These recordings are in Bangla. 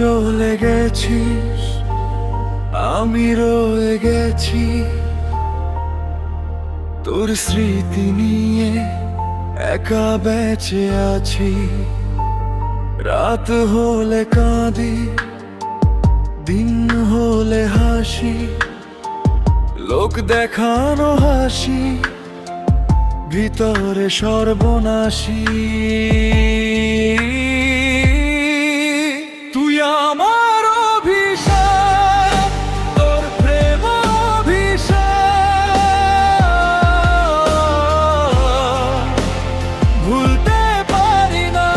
চলে গেছিস, আমি রয়ে গেছি তোর স্মৃতি নিয়ে, একা বেঁচে আছি। রাত হলে কাঁদি, দিন হলে হাসি, লোক দেখানো হাসি, ভিতরে সর্বনাশী। তুই আমার অভিশাপ, তোর প্রেম অভিশাপ। ভুলতে পারি না,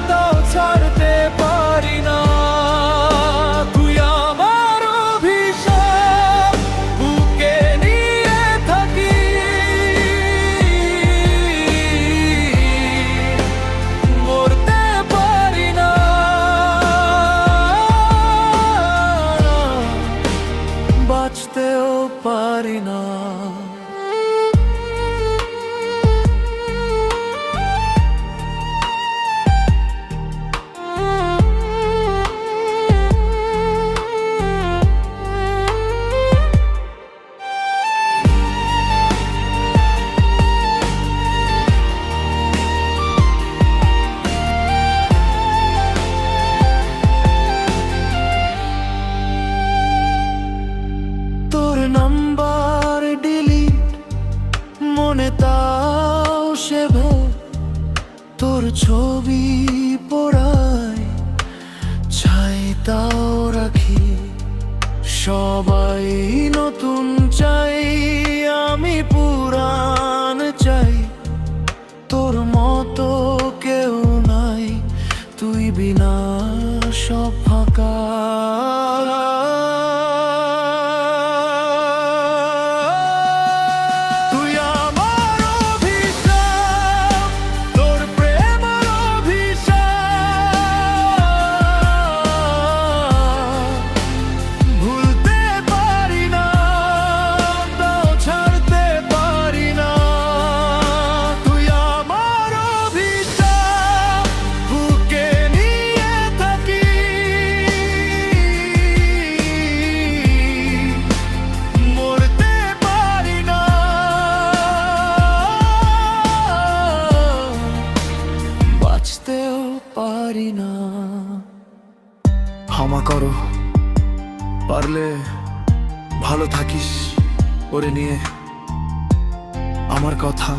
তাও ছাড়তে পারি না। তুই আমার অভিশাপ, বুকে নিয়ে থাকি। মরতে পারি না, বাঁচতেও পারি না। তোর নাম্বার ডিলিট, মনে তাও সেভে। তোর ছবি পড়ায় ছাই তাও রাখি। সবাই নতুন চাই, আমি পুরান চাই। তোর মতো কেউ নাই, তুই বিনা সব ফাঁকা। তুই আমার অভিশাপ, তোর প্রেম অভিশাপ। ভুলতে পারি না, তাও ছাড়তে পারি না। তুই আমার অভিশাপ, বুকে নিয়ে থাকি। মরতে পারি না, বাঁচতেও পারি না। ক্ষমা করো, পারলে ভালো থাকিস ওরে নিয়ে। আমার কথা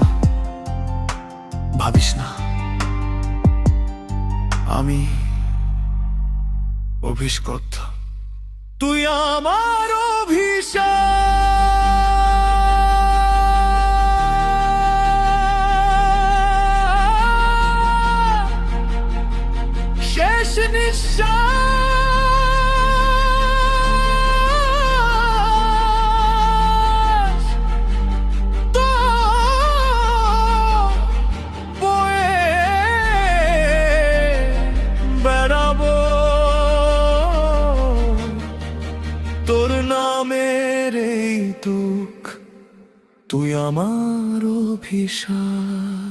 ভাবিস না, আমি অভিশপ্ত। তুই আমার অভিশাপ, শেষ নিঃশ্বাস। তোর বয়ে বেড়াবো, তোর নামের এই দুঃখ। তুই আমার অভিশাপ।